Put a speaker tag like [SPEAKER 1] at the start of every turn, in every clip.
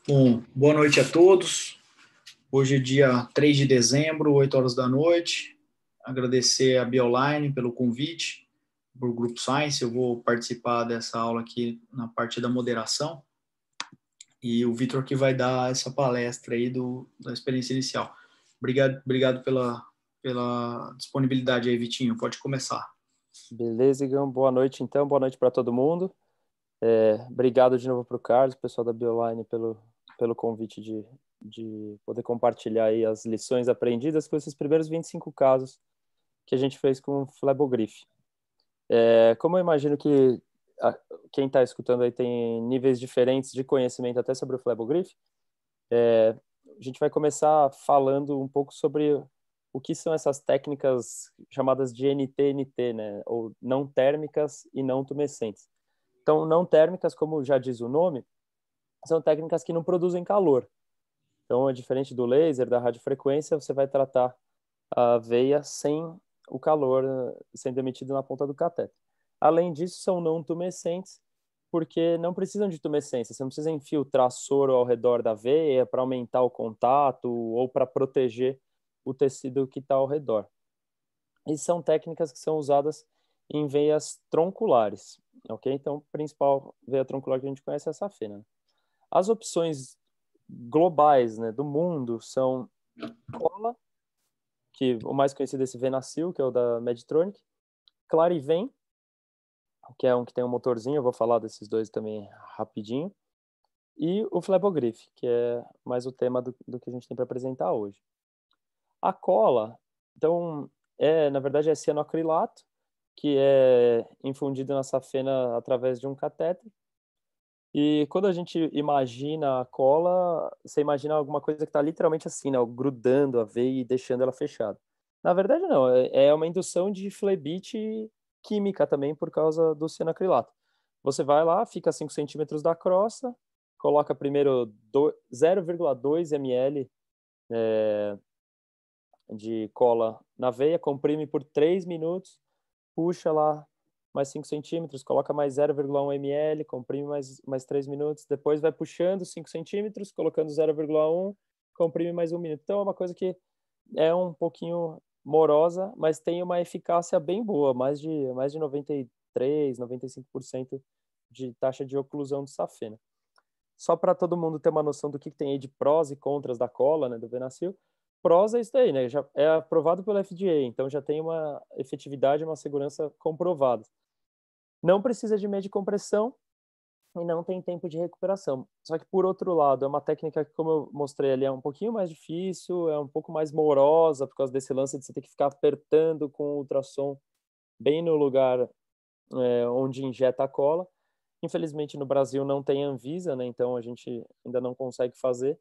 [SPEAKER 1] Bom, boa noite a todos. Hoje é dia 3 de dezembro, 8 horas da noite. Agradecer a Bioline pelo convite, para o Grupo Science. Eu vou participar dessa aula aqui na parte da moderação. E o Vitor que vai dar essa palestra aí da experiência inicial. Obrigado pela disponibilidade aí, Vitinho. Pode começar.
[SPEAKER 2] Beleza, Igão. Boa noite, então. Boa noite para todo mundo. Obrigado de novo para o Carlos, pessoal da Bioline, pelo convite de poder compartilhar aí as lições aprendidas com esses primeiros 25 casos que a gente fez com o Flebogriff. Como eu imagino que quem está escutando aí tem níveis diferentes de conhecimento até sobre o Flebogriff, a gente vai começar falando um pouco sobre o que são essas técnicas chamadas de NT-NT, né? Ou não térmicas e não tumescentes. Então, não térmicas, como já diz o nome, são técnicas que não produzem calor. Então, é diferente do laser, da radiofrequência, você vai tratar a veia sem o calor sendo emitido na ponta do catéter. Além disso, são não tumescentes, porque não precisam de tumescência. Você não precisa infiltrar soro ao redor da veia para aumentar o contato ou para proteger o tecido que está ao redor. E são técnicas que são usadas em veias tronculares, ok? Então, a principal veia troncular que a gente conhece é essa fena. As opções globais, né, do mundo são cola, que o mais conhecido é esse Venacil, que é o da Medtronic, Clariven, que é um que tem um motorzinho, eu vou falar desses dois também rapidinho, e o Flebogriff, que é mais o tema do que a gente tem para apresentar hoje. A cola, então, na verdade, é cianoacrilato, que é infundido na safena através de um catéter. E quando a gente imagina a cola, você imagina alguma coisa que está literalmente assim, né, grudando a veia e deixando ela fechada. Na verdade, não, é uma indução de flebite química também por causa do cianoacrilato. Você vai lá, fica a 5 centímetros da crosta, coloca primeiro 0,2 ml de cola na veia, comprime por 3 minutos, puxa lá mais 5 centímetros, coloca mais 0,1 ml, comprime mais 3 minutos, depois vai puxando 5 centímetros, colocando 0,1, comprime mais 1 minuto. Então é uma coisa que é um pouquinho morosa, mas tem uma eficácia bem boa, mais de 93, 95% de taxa de oclusão de safena. Só para todo mundo ter uma noção do que tem aí de prós e contras da cola, né, do Venacil. Prós é isso aí, né? Já é aprovado pelo FDA, então já tem uma efetividade, uma segurança comprovada. Não precisa de meio de compressão e não tem tempo de recuperação. Só que, por outro lado, é uma técnica que, como eu mostrei ali, é um pouquinho mais difícil, é um pouco mais morosa, por causa desse lance de você ter que ficar apertando com o ultrassom bem no lugar onde injeta a cola. Infelizmente, no Brasil não tem Anvisa, né? Então a gente ainda não consegue fazer.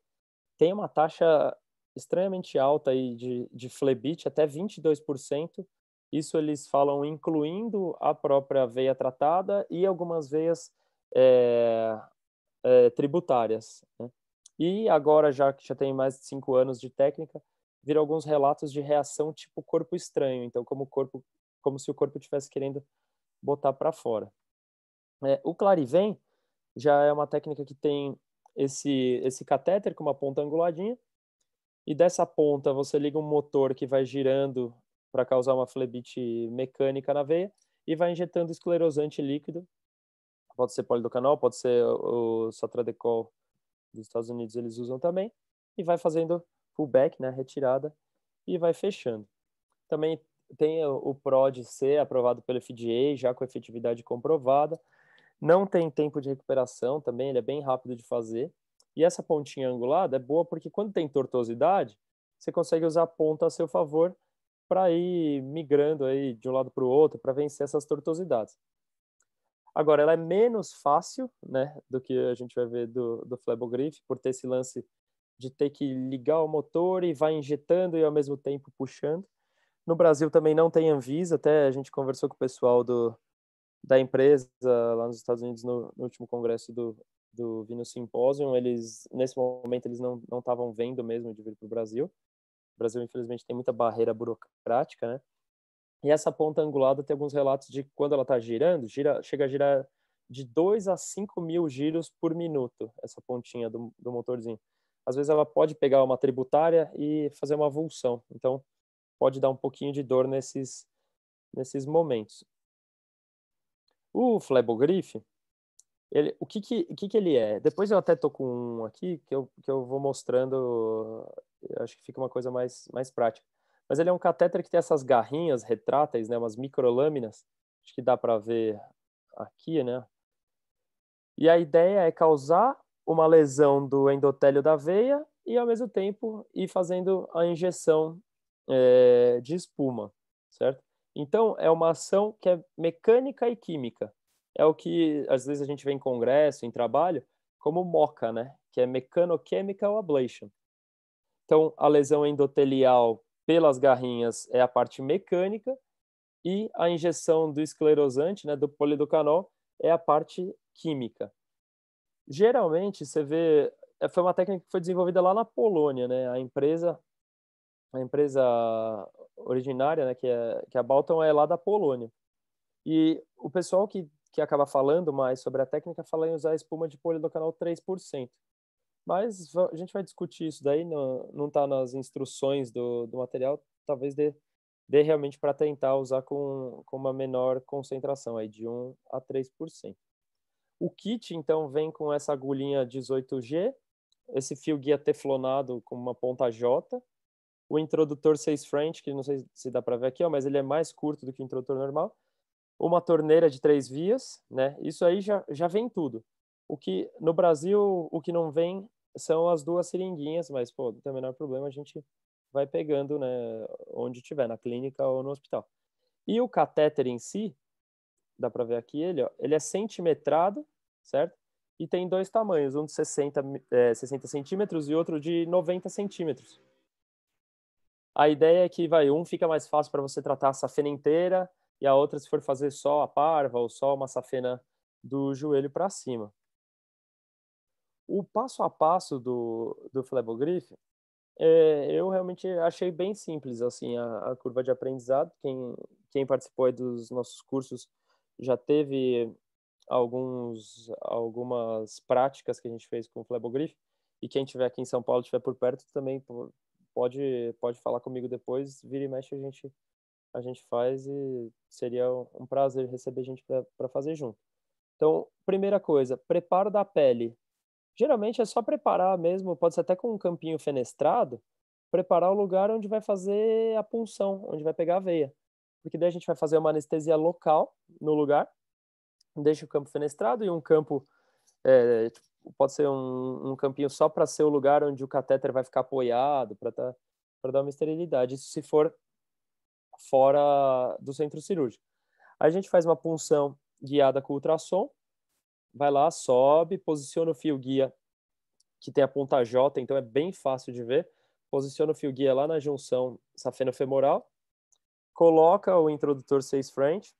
[SPEAKER 2] Tem uma taxa extremamente alta aí de flebite, até 22%. Isso eles falam incluindo a própria veia tratada e algumas veias é, tributárias, né? E agora, já que já tem mais de 5 anos de técnica, viram alguns relatos de reação tipo corpo estranho. Então, como se o corpo estivesse querendo botar para fora. O Clariven já é uma técnica que tem esse catéter com uma ponta anguladinha, e dessa ponta você liga um motor que vai girando para causar uma flebite mecânica na veia e vai injetando esclerosante líquido. Pode ser polidocanol, pode ser o Sotradecol dos Estados Unidos, eles usam também, e vai fazendo pullback, né, retirada, e vai fechando. Também tem o PRO de ser aprovado pelo FDA, já com efetividade comprovada. Não tem tempo de recuperação também, ele é bem rápido de fazer. E essa pontinha angulada é boa porque quando tem tortuosidade, você consegue usar a ponta a seu favor para ir migrando aí de um lado para o outro para vencer essas tortuosidades. Agora, ela é menos fácil, né, do que a gente vai ver do Flebogriff, por ter esse lance de ter que ligar o motor e vai injetando e ao mesmo tempo puxando. No Brasil também não tem Anvisa, até a gente conversou com o pessoal da empresa lá nos Estados Unidos no último congresso do Vino Symposium. Eles, nesse momento, eles não estavam vendo mesmo de vir para o Brasil. O Brasil, infelizmente, tem muita barreira burocrática, né? E essa ponta angulada tem alguns relatos de quando ela está girando, chega a girar de 2 a 5 mil giros por minuto, essa pontinha do motorzinho. Às vezes ela pode pegar uma tributária e fazer uma avulsão, então pode dar um pouquinho de dor nesses momentos. O Flebogriff, o que ele é? Depois eu até tô com um aqui que eu vou mostrando, eu acho que fica uma coisa mais prática. Mas ele é um catéter que tem essas garrinhas retráteis, né, umas microlâminas, acho que dá para ver aqui, né? E a ideia é causar uma lesão do endotélio da veia e, ao mesmo tempo, ir fazendo a injeção de espuma, certo? Então, é uma ação que é mecânica e química. É o que, às vezes, a gente vê em congresso, em trabalho, como MOCA, né? Que é Mechanochemical Ablation. Então, a lesão endotelial pelas garrinhas é a parte mecânica e a injeção do esclerosante, né, do polidocanol, é a parte química. Geralmente, você vê, foi uma técnica que foi desenvolvida lá na Polônia, né? A empresa originária, né, que é a Balton, é lá da Polônia. E o pessoal que acaba falando mais sobre a técnica fala em usar espuma de polidocanol 3%. Mas a gente vai discutir isso daí, não está nas instruções do material, talvez dê realmente para tentar usar com uma menor concentração, aí de 1 a 3%. O kit, então, vem com essa agulhinha 18G, esse fio guia teflonado com uma ponta J, o introdutor 6 French, que não sei se dá para ver aqui, ó, mas ele é mais curto do que o introdutor normal, uma torneira de 3 vias, né? Isso aí já vem tudo. O que no Brasil, o que não vem são as 2 seringuinhas, mas pô, não tem o menor problema, a gente vai pegando, né, onde tiver, na clínica ou no hospital. E o catéter em si, dá para ver aqui ele, ó, ele é centimetrado, certo? E tem 2 tamanhos, um de 60 centímetros e outro de 90 centímetros. A ideia é que um fica mais fácil para você tratar a safena inteira e a outra se for fazer só a parva ou só uma safena do joelho para cima. O passo a passo do Flebogriff, eu realmente achei bem simples assim a curva de aprendizado. Quem participou aí dos nossos cursos já teve algumas práticas que a gente fez com o Flebogriff, e quem estiver aqui em São Paulo, estiver por perto, também pode falar comigo depois, vira e mexe a gente faz, e seria um prazer receber gente para fazer junto. Então, primeira coisa, preparo da pele. Geralmente é só preparar mesmo, pode ser até com um campinho fenestrado, preparar o lugar onde vai fazer a punção, onde vai pegar a veia. Porque daí a gente vai fazer uma anestesia local no lugar, deixa o campo fenestrado e um campo, pode ser um campinho só para ser o lugar onde o catéter vai ficar apoiado, para dar uma esterilidade. Isso se for fora do centro cirúrgico. A gente faz uma punção guiada com ultrassom, vai lá, sobe, posiciona o fio guia, que tem a ponta J, então é bem fácil de ver. Posiciona o fio guia lá na junção safenofemoral, coloca o introdutor 6 French,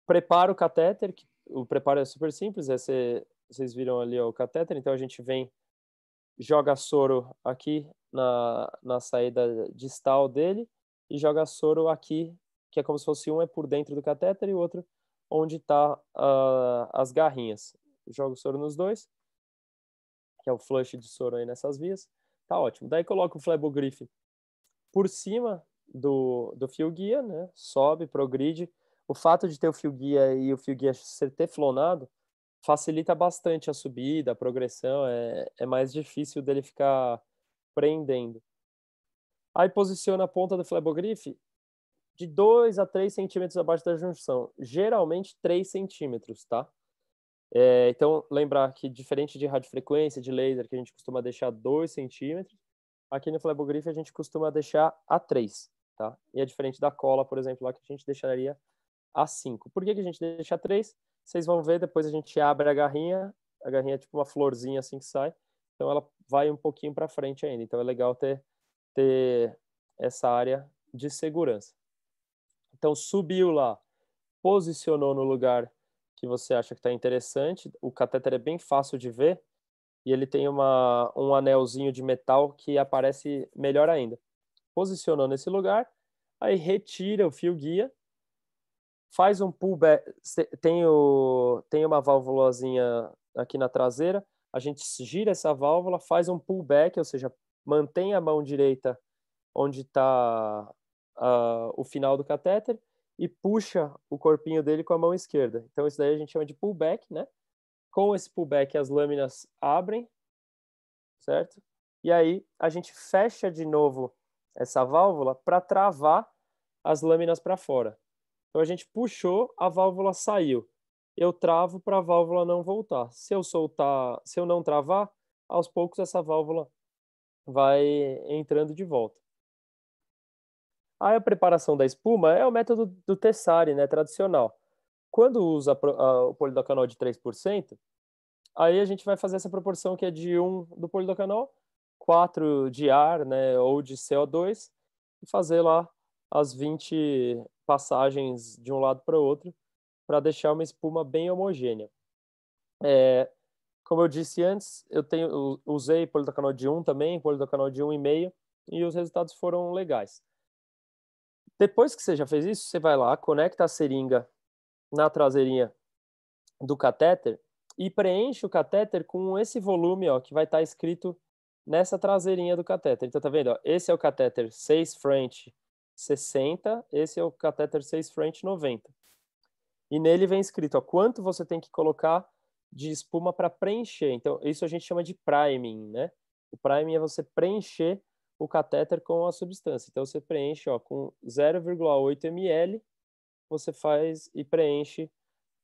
[SPEAKER 2] prepara o catéter, o preparo é super simples, vocês viram ali ó, o catéter, então a gente joga soro aqui na saída distal dele e joga soro aqui, que é como se fosse um é por dentro do catéter e o outro onde está as garrinhas. Joga o soro nos dois, que é o flush de soro aí nessas vias. Tá ótimo. Daí coloca o Flebogriff por cima do fio guia, né? Sobe, progride. O fato de ter o fio guia e o fio guia ser teflonado facilita bastante a subida, a progressão, é mais difícil dele ficar prendendo. Aí posiciona a ponta do Flebogriff de 2 a 3 centímetros abaixo da junção, geralmente 3 centímetros, tá? Então, lembrar que diferente de radiofrequência, de laser, que a gente costuma deixar 2 centímetros, aqui no Flebogriff a gente costuma deixar a 3, tá? E é diferente da cola, por exemplo, lá que a gente deixaria a 5. Por que a gente deixa a 3? Vocês vão ver, depois a gente abre a garrinha é tipo uma florzinha assim que sai, então ela vai um pouquinho para frente ainda, então é legal ter essa área de segurança. Então, subiu lá, posicionou no lugar que você acha que está interessante, o catéter é bem fácil de ver, e ele tem um anelzinho de metal que aparece melhor ainda. Posicionou nesse lugar, aí retira o fio guia, faz um pullback, tem uma válvulazinha aqui na traseira, a gente gira essa válvula, faz um pullback, ou seja, mantém a mão direita onde está o final do catéter e puxa o corpinho dele com a mão esquerda. Então, isso daí a gente chama de pullback, né? Com esse pullback, as lâminas abrem, certo? E aí, a gente fecha de novo essa válvula para travar as lâminas para fora. Então, a gente puxou, a válvula saiu. Eu travo para a válvula não voltar. Se eu não travar, aos poucos essa válvula vai entrando de volta. Aí a preparação da espuma é o método do Tessari, né, tradicional. Quando usa o polidocanol de 3%, aí a gente vai fazer essa proporção que é de 1 do polidocanol, 4 de ar, né, ou de CO2, e fazer lá as 20 passagens de um lado para o outro, para deixar uma espuma bem homogênea. Como eu disse antes, eu usei polidocanol de 1 também, polidocanol de 1,5, e os resultados foram legais. Depois que você já fez isso, você vai lá, conecta a seringa na traseirinha do catéter e preenche o catéter com esse volume, ó, que vai estar escrito nessa traseirinha do catéter. Então, tá vendo? Ó, esse é o catéter 6 French 60, esse é o catéter 6 French 90. E nele vem escrito, ó, quanto você tem que colocar de espuma para preencher. Então, isso a gente chama de priming, né? O priming é você preencher o catéter com a substância. Então, você preenche, ó, com 0,8 ml, você faz e preenche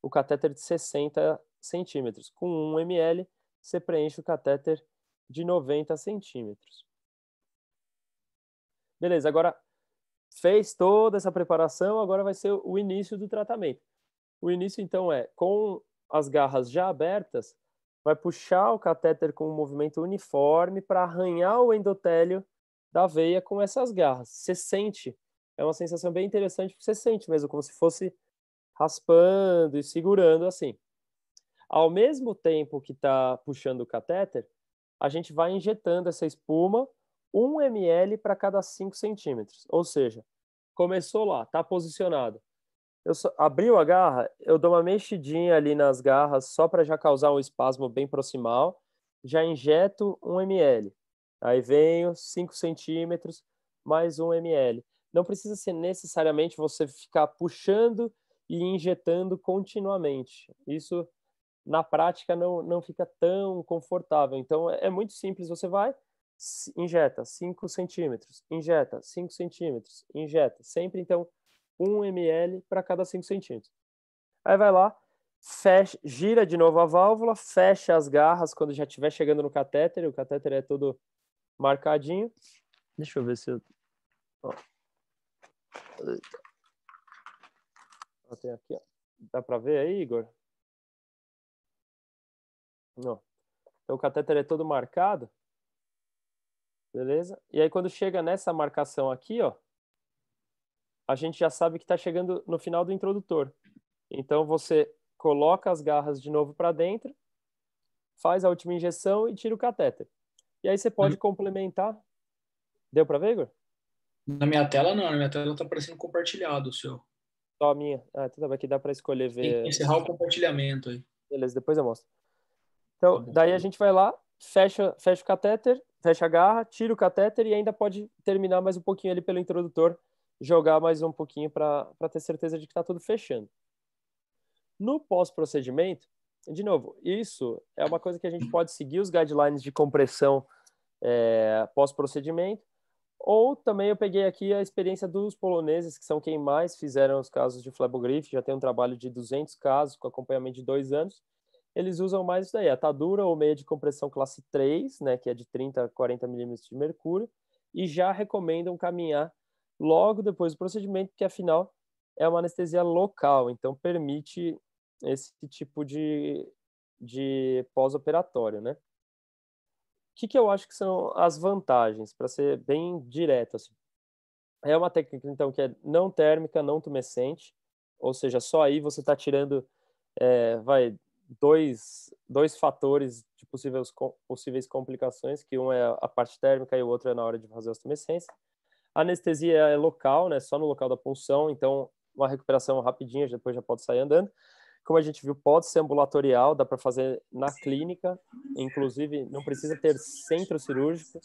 [SPEAKER 2] o catéter de 60 centímetros. Com 1 ml, você preenche o catéter de 90 centímetros. Beleza, agora fez toda essa preparação, agora vai ser o início do tratamento. O início, então, é com as garras já abertas, vai puxar o catéter com um movimento uniforme para arranhar o endotélio da veia com essas garras. Você sente, é uma sensação bem interessante, porque você sente mesmo como se fosse raspando e segurando assim. Ao mesmo tempo que está puxando o catéter, a gente vai injetando essa espuma 1 ml para cada 5 centímetros. Ou seja, começou lá, está posicionado. Abriu a garra, eu dou uma mexidinha ali nas garras só para já causar um espasmo bem proximal. Já injeto 1 ml. Aí venho 5 centímetros, mais 1 ml. Não precisa ser necessariamente você ficar puxando e injetando continuamente. Isso, na prática, não fica tão confortável. Então, é muito simples. Você vai, injeta 5 centímetros, injeta 5 centímetros, injeta. Sempre, então, 1 ml para cada 5 centímetros. Aí vai lá, fecha, gira de novo a válvula, fecha as garras quando já estiver chegando no catéter. O catéter é todo marcadinho. Deixa eu ver se eu... Ó. Tem aqui, ó. Dá para ver aí, Igor? Não. Então o catéter é todo marcado. Beleza? E aí quando chega nessa marcação aqui, ó, a gente já sabe que está chegando no final do introdutor. Então você coloca as garras de novo para dentro, faz a última injeção e tira o catéter. E aí você pode complementar. Deu para ver, Igor?
[SPEAKER 1] Na minha tela não, na minha tela está aparecendo compartilhado o seu.
[SPEAKER 2] Só a minha. Ah, tudo bem, aqui dá para escolher
[SPEAKER 1] Tem que
[SPEAKER 2] ver.
[SPEAKER 1] encerrar o compartilhamento aí.
[SPEAKER 2] Beleza, depois eu mostro.
[SPEAKER 1] Tá
[SPEAKER 2] Então,
[SPEAKER 1] bom.
[SPEAKER 2] daí a gente vai lá, fecha o catéter, fecha a garra, tira o catéter e ainda pode terminar mais um pouquinho ali pelo introdutor, jogar mais um pouquinho para ter certeza de que está tudo fechando. No pós-procedimento, de novo, isso é uma coisa que a gente pode seguir os guidelines de compressão pós-procedimento, ou também eu peguei aqui a experiência dos poloneses, que são quem mais fizeram os casos de Flebogriff, já tem um trabalho de 200 casos, com acompanhamento de 2 anos. Eles usam mais isso daí, atadura ou meia de compressão classe 3, né, que é de 30 a 40 milímetros de mercúrio, e já recomendam caminhar logo depois do procedimento, porque afinal é uma anestesia local, então permite esse tipo de pós-operatório, né? O que eu acho que são as vantagens, para ser bem direto, assim. É uma técnica, então, que é não térmica, não tumescente, ou seja, só aí você está tirando, dois fatores de possíveis complicações, que um é a parte térmica e o outro é na hora de fazer a tumescência. A anestesia é local, né, só no local da punção, então uma recuperação rapidinha, depois já pode sair andando. Como a gente viu, pode ser ambulatorial, dá para fazer na clínica, inclusive não precisa ter centro cirúrgico,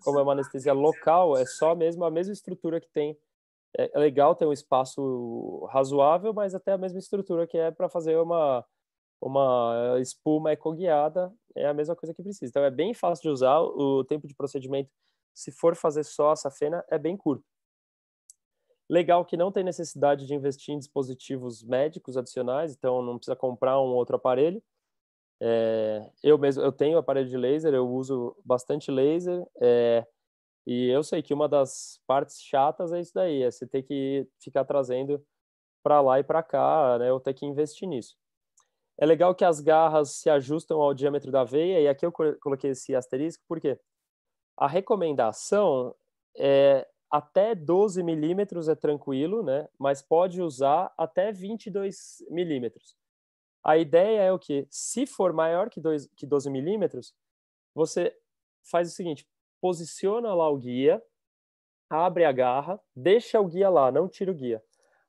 [SPEAKER 2] como é uma anestesia local, é só mesmo a mesma estrutura que tem. É legal ter um espaço razoável, mas até a mesma estrutura que é para fazer uma espuma ecoguiada, é a mesma coisa que precisa. Então é bem fácil de usar, o tempo de procedimento, se for fazer só a safena, é bem curto. Legal que não tem necessidade de investir em dispositivos médicos adicionais, então não precisa comprar um outro aparelho. Eu tenho aparelho de laser, eu uso bastante laser, e eu sei que uma das partes chatas é isso daí, é você ter que ficar trazendo para lá e para cá, né, ou ter que investir nisso. É legal que as garras se ajustam ao diâmetro da veia, e aqui eu coloquei esse asterisco, porque a recomendação é até 12 milímetros é tranquilo, né? Mas pode usar até 22 milímetros. A ideia é o quê? Se for maior que 12 milímetros, você faz o seguinte, posiciona lá o guia, abre a garra, deixa o guia lá, não tira o guia.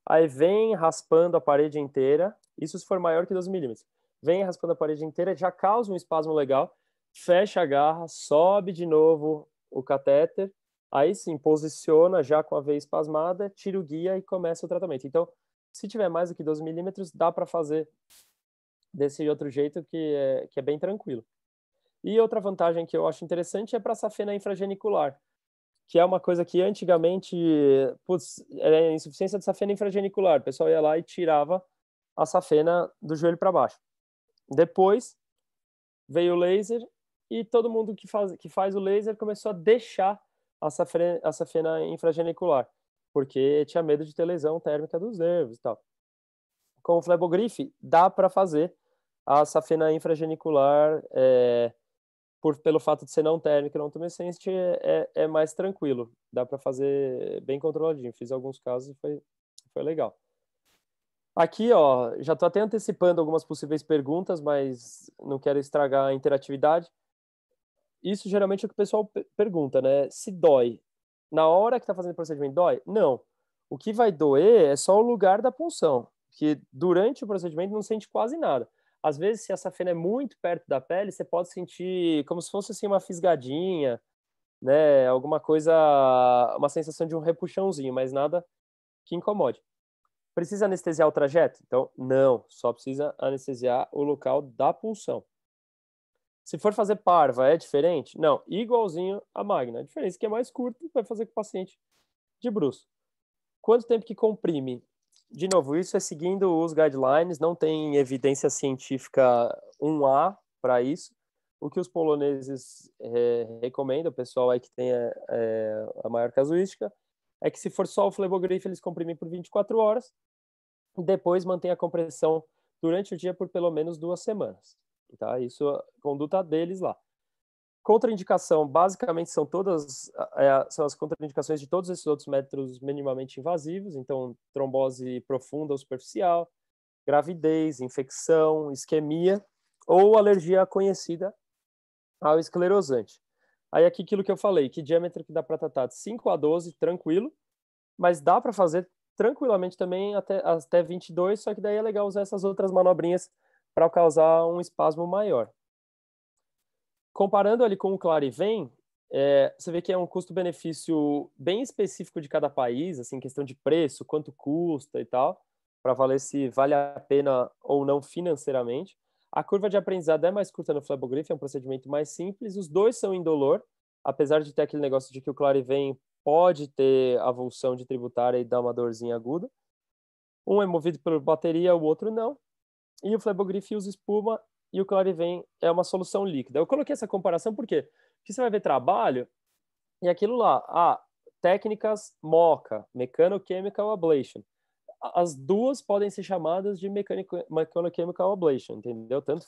[SPEAKER 2] Aí vem raspando a parede inteira, isso se for maior que 12 milímetros. Vem raspando a parede inteira, já causa um espasmo legal, fecha a garra, sobe de novo o catéter, aí sim, posiciona já com a veia espasmada, tira o guia e começa o tratamento. Então, se tiver mais do que 12 milímetros, dá para fazer desse outro jeito que é bem tranquilo. E outra vantagem que eu acho interessante é para a safena infragenicular, que é uma coisa que antigamente, era insuficiência de safena infragenicular. O pessoal ia lá e tirava a safena do joelho para baixo. Depois veio o laser e todo mundo que faz o laser começou a deixar a safena infragenicular, porque tinha medo de ter lesão térmica dos nervos e tal. Com o Flebogrife, dá para fazer a safena infragenicular, pelo fato de ser não térmico e não tumescente, é mais tranquilo. Dá para fazer bem controladinho. Fiz alguns casos e foi legal. Aqui, ó, já estou até antecipando algumas possíveis perguntas, mas não quero estragar a interatividade. Isso geralmente é o que o pessoal pergunta, né? Se dói. Na hora que está fazendo o procedimento, dói? Não. O que vai doer é só o lugar da punção, que durante o procedimento não sente quase nada. Às vezes, se a safena é muito perto da pele, você pode sentir como se fosse assim, uma fisgadinha, né? Alguma coisa, uma sensação de um repuxãozinho, mas nada que incomode. Precisa anestesiar o trajeto? Então, não. Só precisa anestesiar o local da punção. Se for fazer parva, é diferente? Não, igualzinho a magna. A diferença é que é mais curto, vai fazer com o paciente de bruço. Quanto tempo que comprime? De novo, isso é seguindo os guidelines, não tem evidência científica 1A para isso. O que os poloneses recomendam, o pessoal aí que tem a maior casuística, é que se for só o Flebogrife, eles comprimem por 24 horas, e depois mantém a compressão durante o dia por pelo menos 2 semanas. Tá? Isso é a conduta deles lá. Contraindicação, basicamente, são as contraindicações de todos esses outros métodos minimamente invasivos, então trombose profunda ou superficial, gravidez, infecção, isquemia ou alergia conhecida ao esclerosante. Aí aqui aquilo que eu falei, que diâmetro que dá para tratar de 5 a 12, tranquilo, mas dá para fazer tranquilamente também até 22, só que daí é legal usar essas outras manobrinhas para causar um espasmo maior. Comparando ali com o Clariven, você vê que é um custo-benefício bem específico de cada país, assim, questão de preço, quanto custa e tal, para valer se vale a pena ou não financeiramente. A curva de aprendizado é mais curta no Flebogrife, é um procedimento mais simples, os dois são indolor, apesar de ter aquele negócio de que o Clariven pode ter avulsão de tributária e dar uma dorzinha aguda. Um é movido por bateria, o outro não. E o Flebogrife usa espuma e o Clariven é uma solução líquida. Eu coloquei essa comparação por quê? Porque você vai ver trabalho e aquilo lá, técnicas MoCA, Mechanochemical Ablation. As duas podem ser chamadas de Mechanochemical Ablation, entendeu? Tanto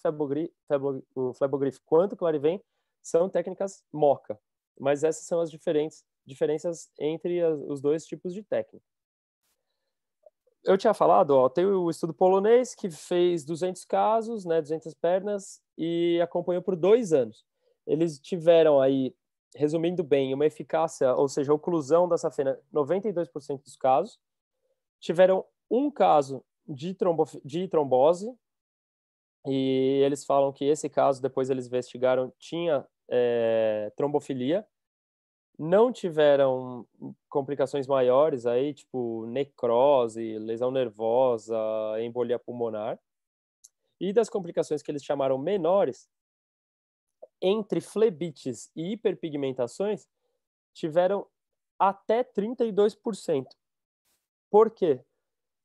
[SPEAKER 2] o Flebogrife quanto o Clariven são técnicas MoCA. Mas essas são as diferenças entre os dois tipos de técnica. Eu tinha falado, tem o estudo polonês que fez 200 casos, né, 200 pernas, e acompanhou por 2 anos. Eles tiveram aí, resumindo bem, uma eficácia, ou seja, oclusão da safena, 92% dos casos. Tiveram um caso de trombose, e eles falam que esse caso, depois eles investigaram, tinha trombofilia. Não tiveram complicações maiores aí, tipo necrose, lesão nervosa, embolia pulmonar. E das complicações que eles chamaram menores, entre flebites e hiperpigmentações, tiveram até 32%. Por quê?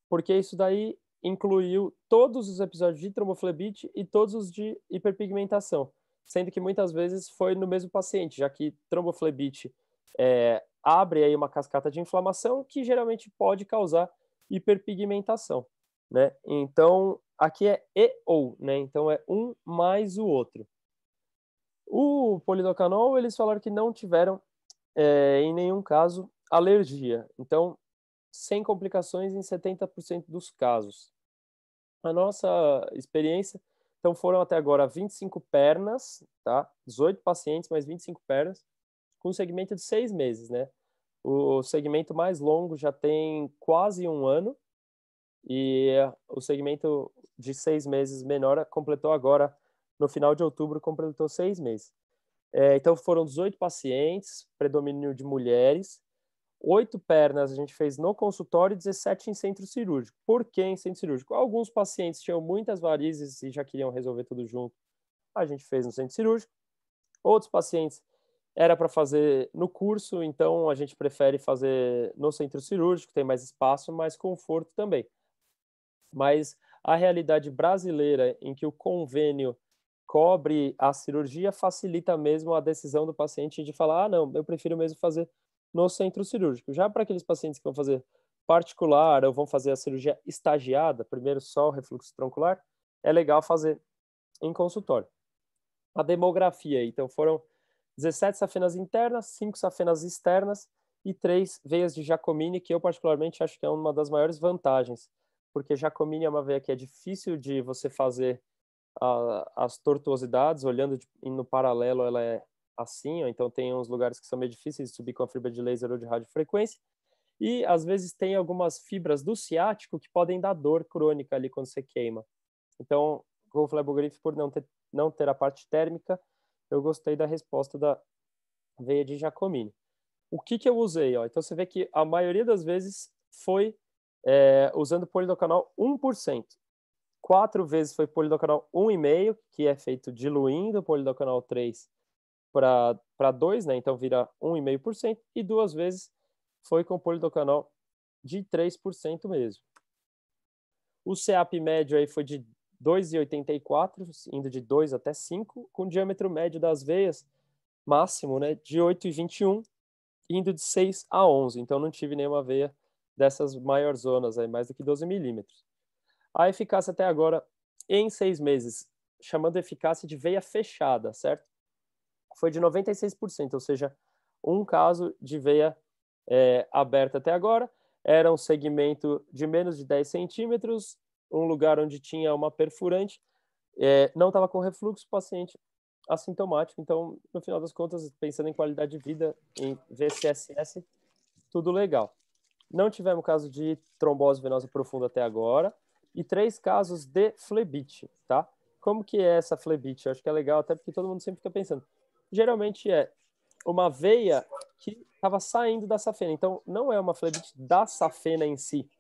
[SPEAKER 2] Porque isso daí incluiu todos os episódios de tromboflebite e todos os de hiperpigmentação, sendo que muitas vezes foi no mesmo paciente, já que tromboflebite abre aí uma cascata de inflamação que geralmente pode causar hiperpigmentação, né? Então, aqui é e ou, né? Então, é um mais o outro. O polidocanol, eles falaram que não tiveram, em nenhum caso, alergia. Então, sem complicações em 70% dos casos. A nossa experiência, então foram até agora 25 pernas, tá? 18 pacientes, mais 25 pernas, com um segmento de 6 meses, né? O segmento mais longo já tem quase 1 ano e o segmento de 6 meses menor completou agora, no final de outubro, completou 6 meses. Então foram 18 pacientes, predomínio de mulheres, 8 pernas a gente fez no consultório e 17 em centro cirúrgico. Por que em centro cirúrgico? Alguns pacientes tinham muitas varizes e já queriam resolver tudo junto. A gente fez no centro cirúrgico. Outros pacientes era para fazer no curso, então a gente prefere fazer no centro cirúrgico, tem mais espaço, mais conforto também. Mas a realidade brasileira em que o convênio cobre a cirurgia facilita mesmo a decisão do paciente de falar, não, eu prefiro mesmo fazer no centro cirúrgico. Já para aqueles pacientes que vão fazer particular ou vão fazer a cirurgia estagiada, primeiro só o refluxo troncular, é legal fazer em consultório. A demografia, então, foram 17 safenas internas, 5 safenas externas e 3 veias de Giacomini, que eu particularmente acho que é uma das maiores vantagens, porque Giacomini é uma veia que é difícil de você fazer as tortuosidades, olhando no paralelo ela é assim, então tem uns lugares que são meio difíceis de subir com a fibra de laser ou de radiofrequência, e às vezes tem algumas fibras do ciático que podem dar dor crônica ali quando você queima. Então, com o Flebogriff, por não ter a parte térmica, eu gostei da resposta da veia de Giacomini. O que eu usei? Ó? Então, você vê que a maioria das vezes foi usando polidocanol 1%. 4 vezes foi polidocanol 1,5, que é feito diluindo polidocanol 3 para 2, né? Então vira 1,5%, e 2 vezes foi com polidocanol de 3% mesmo. O CEAP médio aí foi de 2,84, indo de 2 até 5, com diâmetro médio das veias máximo, né, de 8,21, indo de 6 a 11. Então não tive nenhuma veia dessas maiores zonas aí, mais do que 12 milímetros. A eficácia até agora, em 6 meses, chamando a eficácia de veia fechada, certo? Foi de 96%, ou seja, um caso de veia aberta até agora. Era um segmento de menos de 10 centímetros, um lugar onde tinha uma perfurante, não estava com refluxo, paciente assintomático. Então, no final das contas, pensando em qualidade de vida, em VCSS, tudo legal. Não tivemos caso de trombose venosa profunda até agora, e 3 casos de flebite, tá? Como que é essa flebite? Eu acho que é legal, até porque todo mundo sempre fica pensando. Geralmente é uma veia que estava saindo da safena, então não é uma flebite da safena em si.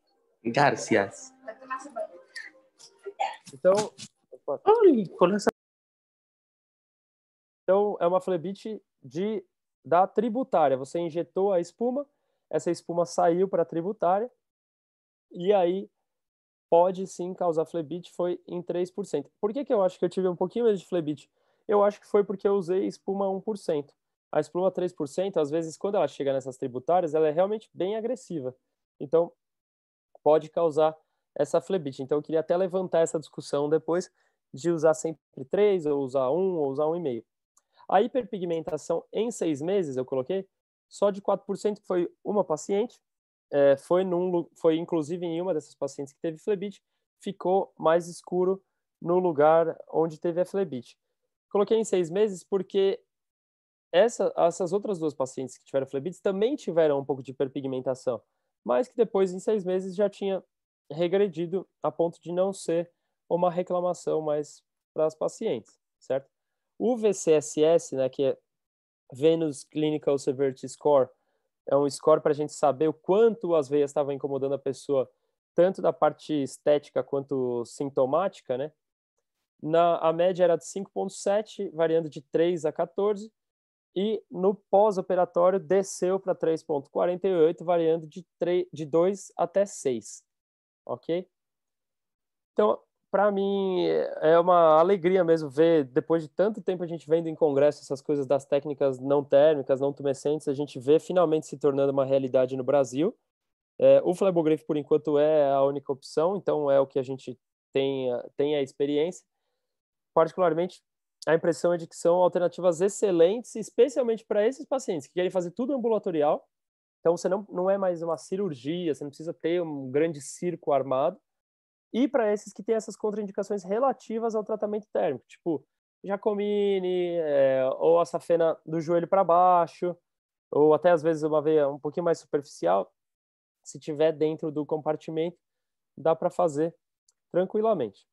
[SPEAKER 3] Gracias.
[SPEAKER 2] Então, é uma flebite da tributária. Você injetou a espuma, essa espuma saiu para a tributária, e aí pode sim causar flebite, foi em 3%. Por que eu acho que eu tive um pouquinho menos de flebite? Eu acho que foi porque eu usei espuma 1%. A espuma 3%, às vezes, quando ela chega nessas tributárias, ela é realmente bem agressiva. Então, pode causar essa flebite. Então, eu queria até levantar essa discussão depois de usar sempre 3, ou usar 1, ou usar 1,5. A hiperpigmentação em 6 meses, eu coloquei, só de 4%, foi uma paciente, foi inclusive em uma dessas pacientes que teve flebite, ficou mais escuro no lugar onde teve a flebite. Coloquei em 6 meses porque essas outras 2 pacientes que tiveram flebite também tiveram um pouco de hiperpigmentação, mas que depois, em 6 meses, já tinha regredido a ponto de não ser uma reclamação mais para as pacientes, certo? O VCSS, né, que é Venous Clinical Severity Score, é um score para a gente saber o quanto as veias estavam incomodando a pessoa, tanto da parte estética quanto sintomática, né? A média era de 5,7, variando de 3 a 14, e no pós-operatório desceu para 3,48, variando de 2 até 6, ok? Então, para mim, é uma alegria mesmo ver, depois de tanto tempo a gente vendo em congresso essas coisas das técnicas não térmicas, não tumescentes, a gente vê finalmente se tornando uma realidade no Brasil. O Flebograph, por enquanto, é a única opção, então é o que a gente tem a experiência. Particularmente, a impressão é de que são alternativas excelentes, especialmente para esses pacientes que querem fazer tudo ambulatorial. Então, você não é mais uma cirurgia, você não precisa ter um grande circo armado. E para esses que têm essas contraindicações relativas ao tratamento térmico, tipo Jacomini, ou a safena do joelho para baixo, ou até às vezes uma veia um pouquinho mais superficial, se tiver dentro do compartimento, dá para fazer tranquilamente.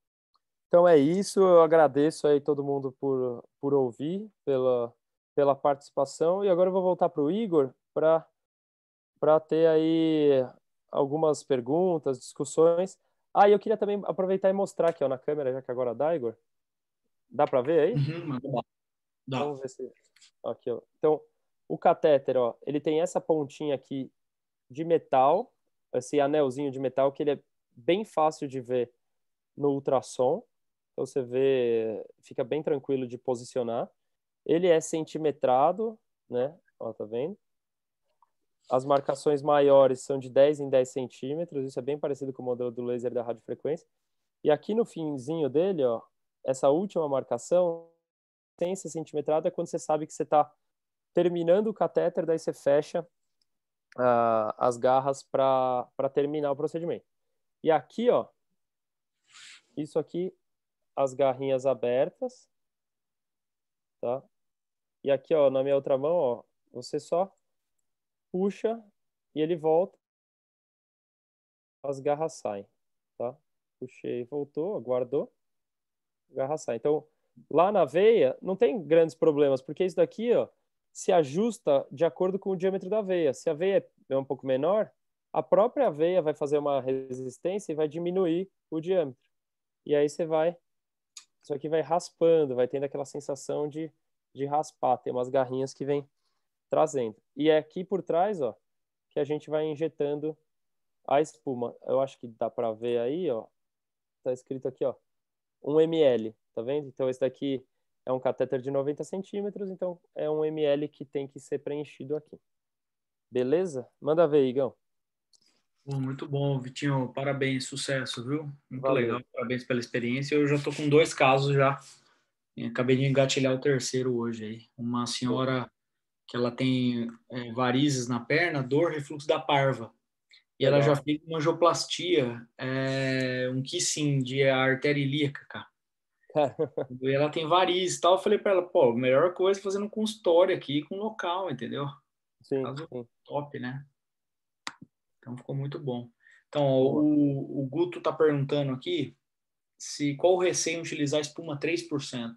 [SPEAKER 2] Então é isso, eu agradeço aí todo mundo por ouvir, pela participação, e agora eu vou voltar para o Igor para ter aí algumas perguntas, discussões. Ah, e eu queria também aproveitar e mostrar aqui ó, na câmera, já que agora dá, Igor. Dá para ver aí?
[SPEAKER 1] Dá.
[SPEAKER 2] Vamos ver se... Aqui, ó. Então, o catéter, ó, ele tem essa pontinha aqui de metal, esse anelzinho de metal, que ele é bem fácil de ver no ultrassom. Então, você vê, fica bem tranquilo de posicionar. Ele é centimetrado, né? Ó, tá vendo? As marcações maiores são de 10 em 10 centímetros, isso é bem parecido com o modelo do laser da radiofrequência. E aqui no finzinho dele, ó, essa última marcação, tem esse centimetrado, é quando você sabe que você está terminando o catéter, daí você fecha as garras para terminar o procedimento. E aqui, ó, isso aqui, as garrinhas abertas, tá? E aqui, ó, na minha outra mão, ó, você só puxa e ele volta, as garras saem, tá? Puxei, voltou, aguardou, garra sai. Então, lá na veia, não tem grandes problemas, porque isso daqui, ó, se ajusta de acordo com o diâmetro da veia. Se a veia é um pouco menor, a própria veia vai fazer uma resistência e vai diminuir o diâmetro. E aí você vai, isso aqui vai raspando, vai tendo aquela sensação de raspar. Tem umas garrinhas que vem trazendo. E é aqui por trás, ó, que a gente vai injetando a espuma. Eu acho que dá para ver aí, ó. Tá escrito aqui, ó, 1 ml, tá vendo? Então esse daqui é um catéter de 90 centímetros, então é 1 ml que tem que ser preenchido aqui. Beleza? Manda ver, Igão.
[SPEAKER 1] Muito bom, Vitinho. Parabéns, sucesso, viu? Muito
[SPEAKER 2] Valeu.
[SPEAKER 1] legal. Parabéns pela experiência. Eu já estou com 2 casos já. Acabei de engatilhar o terceiro hoje aí. Uma senhora que ela tem varizes na perna, dor, refluxo da parva. E ela já
[SPEAKER 2] Legal.
[SPEAKER 1] fez uma angioplastia, um kissing de artéria ilíaca, cara. E ela tem varizes e tal. Eu falei para ela, pô, melhor coisa é fazer no consultório aqui com local, entendeu?
[SPEAKER 2] Sim,
[SPEAKER 1] Caso
[SPEAKER 2] sim.
[SPEAKER 1] top, né? Então ficou muito bom. Então, ó,
[SPEAKER 2] Boa.
[SPEAKER 1] o Guto tá perguntando aqui qual o receio em utilizar espuma 3%.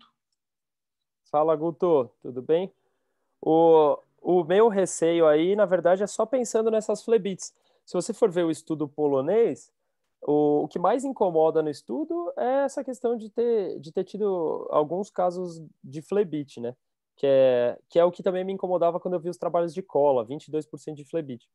[SPEAKER 2] Fala, Guto, tudo bem? O meu receio aí, na verdade, é só pensando nessas flebites. Se você for ver o estudo polonês, o que mais incomoda no estudo é essa questão de ter tido alguns casos de flebite, né? Que é o que também me incomodava quando eu vi os trabalhos de cola, 22% de flebite.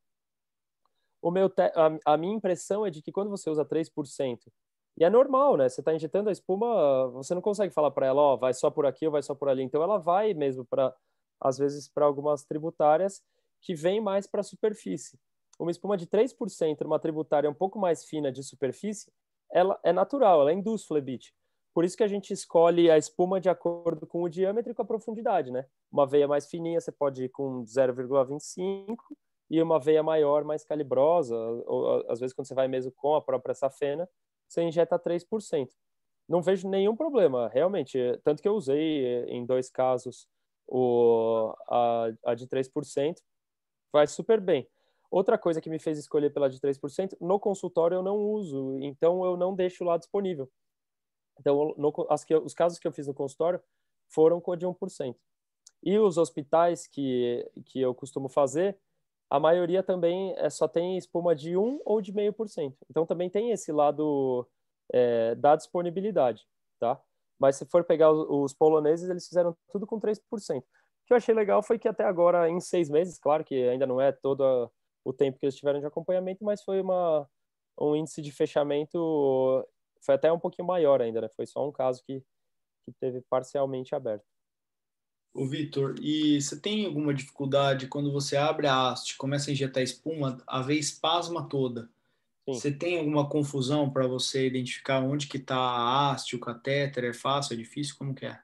[SPEAKER 2] A minha impressão é de que quando você usa 3%, e é normal, né? Você está injetando a espuma, você não consegue falar para ela, ó, vai só por aqui ou vai só por ali. Então ela vai mesmo para, às vezes, para algumas tributárias que vêm mais para a superfície. Uma espuma de 3%, uma tributária um pouco mais fina de superfície, ela é natural, ela induz flebite. Por isso que a gente escolhe a espuma de acordo com o diâmetro e com a profundidade, né? Uma veia mais fininha você pode ir com 0,25 e uma veia maior, mais calibrosa, ou às vezes quando você vai mesmo com a própria safena, você injeta 3%. Não vejo nenhum problema, realmente. Tanto que eu usei em 2 casos a de 3%, vai super bem. Outra coisa que me fez escolher pela de 3%, no consultório eu não uso, então eu não deixo lá disponível. Então, os casos que eu fiz no consultório foram com a de 1%. E os hospitais que eu costumo fazer, a maioria também só tem espuma de 1 ou de 0,5%. Então, também tem esse lado da disponibilidade, tá? Mas se for pegar os poloneses, eles fizeram tudo com 3%. O que eu achei legal foi que até agora, em 6 meses, claro que ainda não é todo o tempo que eles tiveram de acompanhamento, mas foi um índice de fechamento, foi até um pouquinho maior ainda, né? Foi só um caso que teve parcialmente aberto.
[SPEAKER 1] Ô, Vitor, e você tem alguma dificuldade quando você abre a haste, começa a injetar espuma, a veia espasma toda?
[SPEAKER 2] Sim.
[SPEAKER 1] Você tem alguma confusão para você identificar onde que está a haste, o catéter? É fácil, é difícil? Como que é?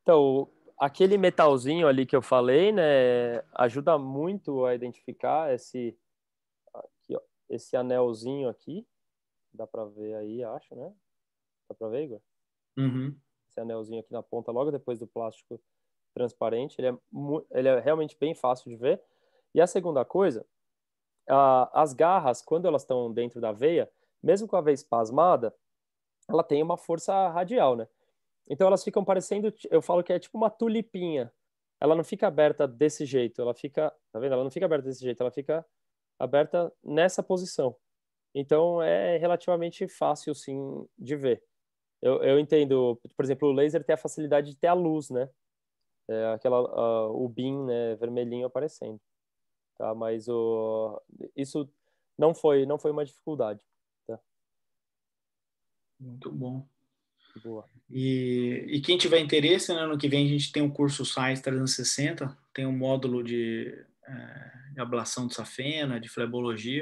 [SPEAKER 2] Então, aquele metalzinho ali que eu falei, né, ajuda muito a identificar aqui, ó, esse anelzinho aqui. Dá para ver aí, acho, né? Dá para ver, Igor?
[SPEAKER 1] Uhum.
[SPEAKER 2] Esse anelzinho aqui na ponta, logo depois do plástico transparente, ele é realmente bem fácil de ver. E a segunda coisa, as garras, quando elas estão dentro da veia, mesmo com a veia espasmada, ela tem uma força radial, né? Então elas ficam parecendo, eu falo que é tipo uma tulipinha. Ela não fica aberta desse jeito, ela fica, tá vendo? Ela não fica aberta desse jeito, ela fica aberta nessa posição. Então é relativamente fácil, sim, de ver. Eu entendo, por exemplo, o laser tem a facilidade de ter a luz, né? O beam, né, vermelhinho aparecendo, tá? Mas isso não foi uma dificuldade, tá?
[SPEAKER 1] Muito bom.
[SPEAKER 2] Boa.
[SPEAKER 1] E quem tiver interesse, né, ano que vem a gente tem o curso Science 360, tem um módulo de ablação de safena, de flebologia.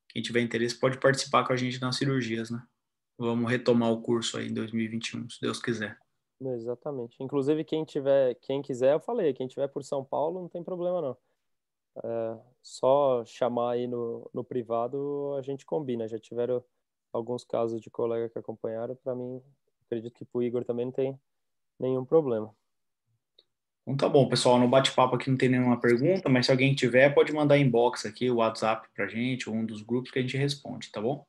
[SPEAKER 1] Quem tiver interesse pode participar com a gente nas cirurgias, né? Vamos retomar o curso aí em 2021, se Deus quiser.
[SPEAKER 2] Exatamente. Inclusive, quem quiser, eu falei, quem tiver por São Paulo, não tem problema não. Só chamar aí no privado, a gente combina. Já tiveram alguns casos de colega que acompanharam, para mim, acredito que pro Igor também não tem nenhum problema.
[SPEAKER 1] Então tá bom, pessoal, no bate-papo aqui não tem nenhuma pergunta, mas se alguém tiver, pode mandar inbox aqui, o WhatsApp pra gente, ou um dos grupos que a gente responde, tá bom?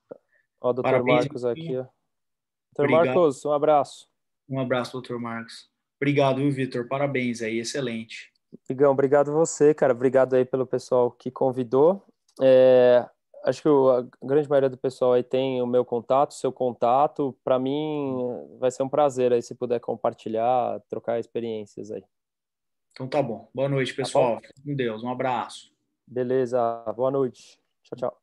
[SPEAKER 2] Ó, Dr.
[SPEAKER 1] Parabéns,
[SPEAKER 2] Marcos aqui, ó. Dr.
[SPEAKER 1] obrigado.
[SPEAKER 2] Marcos, um abraço.
[SPEAKER 1] Um abraço, doutor Marcos. Obrigado, viu, Vitor? Parabéns aí, excelente.
[SPEAKER 2] Igão, obrigado você, cara. Obrigado aí pelo pessoal que convidou. É, acho que a grande maioria do pessoal aí tem o meu contato, seu contato. Para mim, vai ser um prazer aí se puder compartilhar, trocar experiências aí.
[SPEAKER 1] Então tá bom. Boa noite,
[SPEAKER 2] Tá bom?
[SPEAKER 1] pessoal. Fique com Deus. Um abraço.
[SPEAKER 2] Beleza. Boa noite. Tchau, tchau.